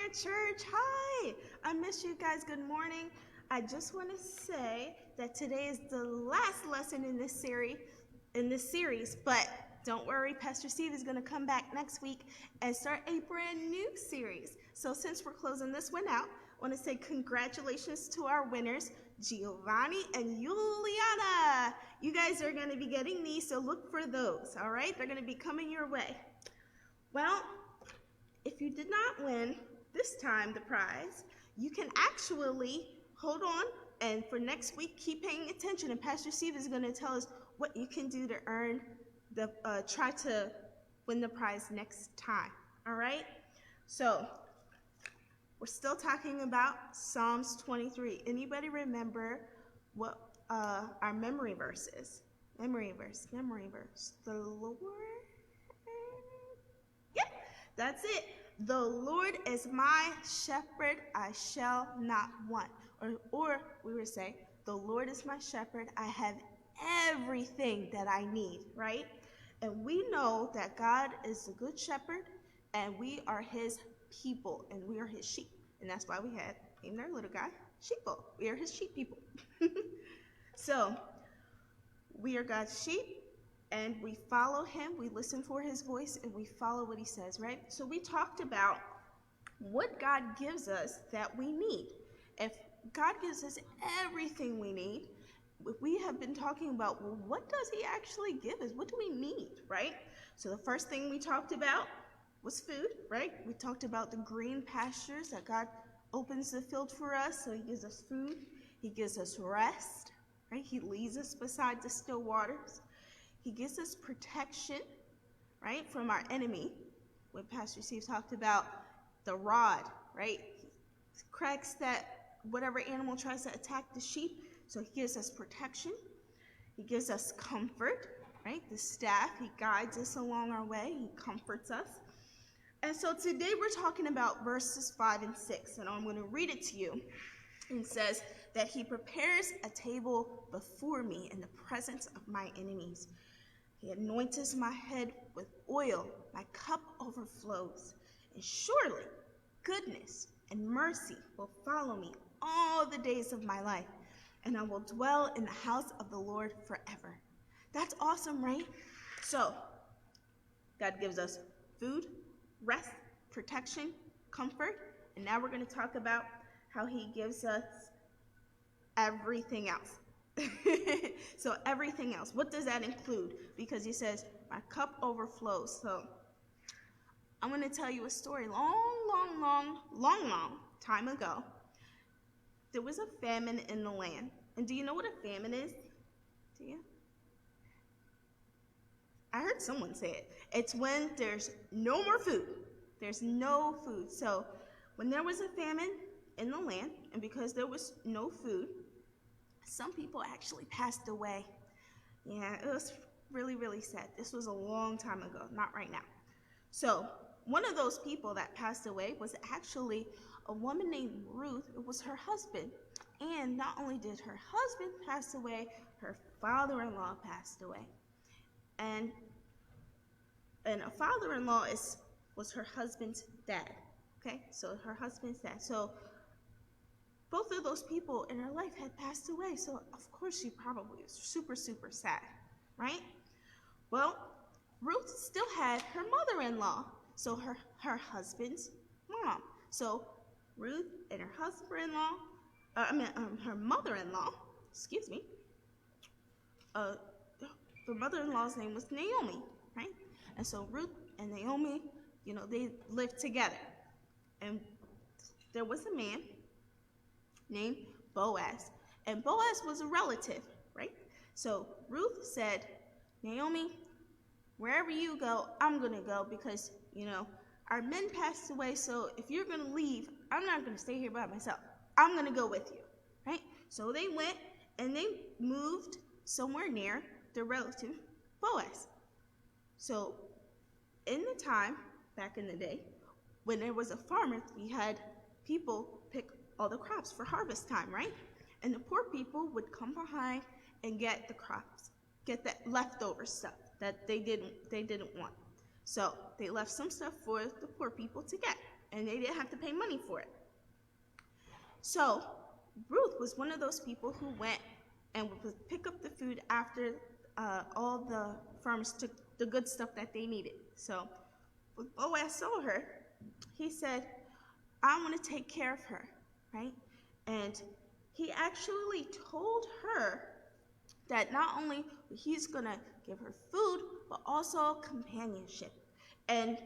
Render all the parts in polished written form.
there, church. Hi. I miss you guys. Good morning. I just want to say that today is the last lesson in this series, but don't worry, Pastor Steve is going to come back next week and start a brand new series. So since we're closing this one out, I want to say congratulations to our winners, Giovanni and Juliana. You guys are going to be getting these, so look for those, all right? They're going to be coming your way. Well, if you did not win this time the prize, you can actually hold on, and for next week, keep paying attention, and Pastor Steve is going to tell us what you can do to earn try to win the prize next time, all right? So, we're still talking about Psalms 23. Anybody remember what our memory verse is? Memory verse. The Lord, yep, that's it. The Lord is my shepherd, I shall not want. Or we would say, the Lord is my shepherd, I have everything that I need, right? And we know that God is a good shepherd, and we are his people, and we are his sheep. And that's why we had named our little guy Sheeple. We are his sheep people. So, we are God's sheep, and we follow him, we listen for his voice, and we follow what he says, right? So we talked about what God gives us that we need. If God gives us everything we need, we have been talking about, well, what does he actually give us? What do we need, right? So the first thing we talked about was food, right? We talked about the green pastures, that God opens the field for us, so he gives us food. He gives us rest, right? He leads us beside the still waters. He gives us protection, right, from our enemy. When Pastor Steve talked about the rod, right? He cracks that whatever animal tries to attack the sheep. So he gives us protection. He gives us comfort, right? The staff, he guides us along our way. He comforts us. And so today we're talking about verses 5 and 6, and I'm going to read it to you. It says that he prepares a table before me in the presence of my enemies. He anoints my head with oil. My cup overflows. And surely goodness and mercy will follow me all the days of my life, and I will dwell in the house of the Lord forever. That's awesome, right? So, God gives us food, rest, protection, comfort, and now we're going to talk about how he gives us everything else. So everything else, what does that include? Because he says, my cup overflows. So I'm going to tell you a story long time ago. There was a famine in the land. And do you know what a famine is? Do you? I heard someone say it. It's when there's no more food. There's no food. So when there was a famine in the land, and because there was no food, some people actually passed away. Yeah, it was really, really sad. This was a long time ago, not right now. So one of those people that passed away was actually a woman named Ruth. It was her husband. And not only did her husband pass away, her father-in-law passed away. And a father-in-law was her husband's dad. Okay, so her husband's dad. So both of those people in her life had passed away. So of course she probably was super, super sad, right? Well, Ruth still had her mother-in-law, so her husband's mom. So Ruth and her husband-in-law, her mother-in-law, the mother-in-law's name was Naomi, right? And so Ruth and Naomi, they lived together. And there was a man named Boaz. And Boaz was a relative, right? So Ruth said, Naomi, wherever you go, I'm going to go because, our men passed away. So if you're going to leave, I'm not going to stay here by myself. I'm going to go with you, right? So they went and they moved somewhere near their relative, Boaz. So in the time, back in the day, when there was a farmer, we had people pick all the crops for harvest time, right? And the poor people would come behind and get the crops, get that leftover stuff that they didn't want. So they left some stuff for the poor people to get. and they didn't have to pay money for it. So Ruth was one of those people who went and would pick up the food after all the farmers took the good stuff that they needed. So when Boaz saw her, he said, I want to take care of her, right? And he actually told her that not only he's going to give her food, but also companionship. And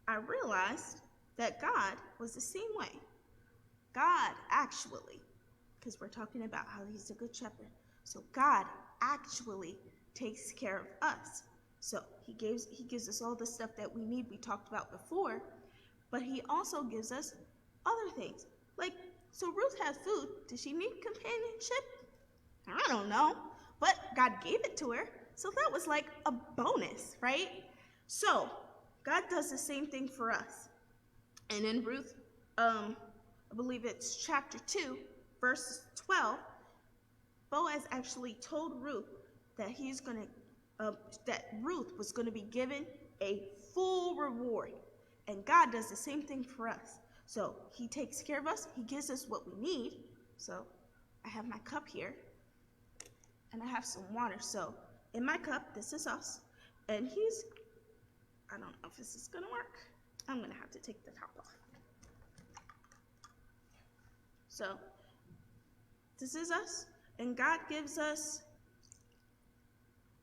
I realized that God was the same way. God actually, because we're talking about how he's a good shepherd, so God actually takes care of us. So he gives us all the stuff that we need, we talked about before, but he also gives us other things. Like, so Ruth has food. Does she need companionship? I don't know, but God gave it to her, so that was like a bonus, right? So God does the same thing for us. And in Ruth, I believe it's chapter 2, verse 12, Boaz actually told Ruth that that Ruth was going to be given a full reward. And God does the same thing for us. So he takes care of us. He gives us what we need. So I have my cup here, and I have some water. So in my cup, this is us. And I don't know if this is going to work. I'm going to have to take the top off. So this is us, and God gives us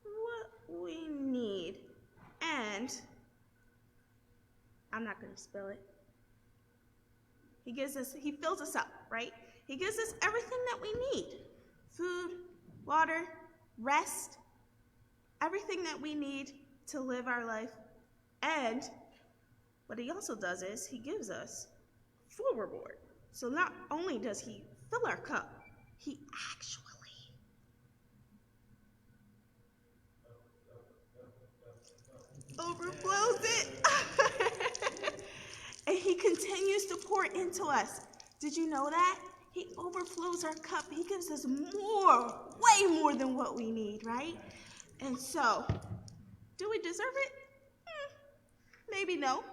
what we need. And I'm not going to spill it. He fills us up, right? He gives us everything that we need. Food, water, rest, everything that we need to live our life. And what he also does is he gives us full reward. So not only does he fill our cup, he actually overflows it. And he continues to pour into us. Did you know that? He overflows our cup. He gives us more, way more than what we need, right? And so, do we deserve it? Maybe no.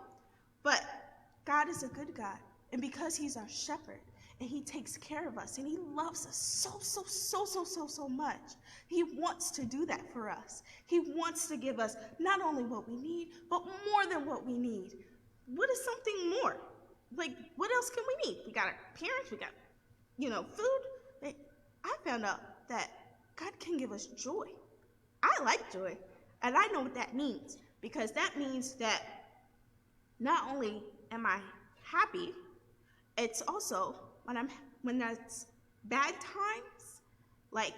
But God is a good God. And because he's our shepherd, and he takes care of us, and he loves us so much, he wants to do that for us. He wants to give us not only what we need, but more than what we need. What is something more? Like, what else can we need? We got our parents, we got, food. I found out that God can give us joy. I like joy, and I know what that means, because that means that not only am I happy, it's also when there's bad times, like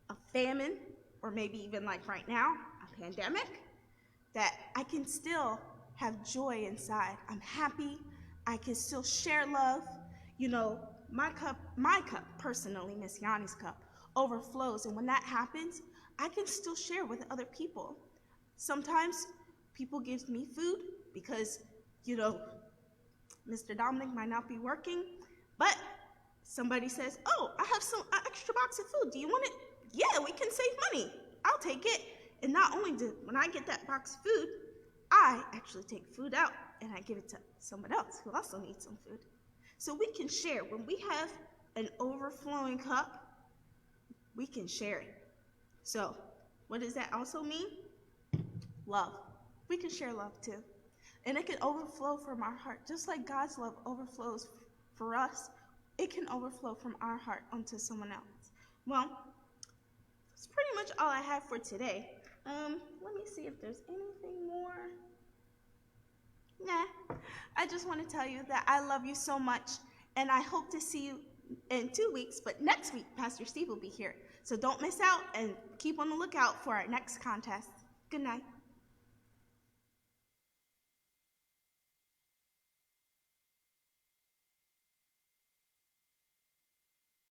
a famine, or maybe even like right now, a pandemic, that I can still have joy inside. I'm happy. I can still share love. My cup personally, Miss Yanni's cup, overflows. And when that happens, I can still share with other people. Sometimes people give me food because, Mr. Dominic might not be working, but somebody says, oh, I have some extra box of food. Do you want it? Yeah, we can save money. I'll take it. And not only when I get that box of food, I actually take food out and I give it to someone else who also needs some food. So we can share. When we have an overflowing cup, we can share it. So what does that also mean? Love. We can share love too. And it can overflow from our heart. Just like God's love overflows for us, it can overflow from our heart onto someone else. Well, that's pretty much all I have for today. Let me see if there's anything more. Nah, I just want to tell you that I love you so much, and I hope to see you in 2 weeks, but next week, Pastor Steve will be here. So don't miss out, and keep on the lookout for our next contest. Good night.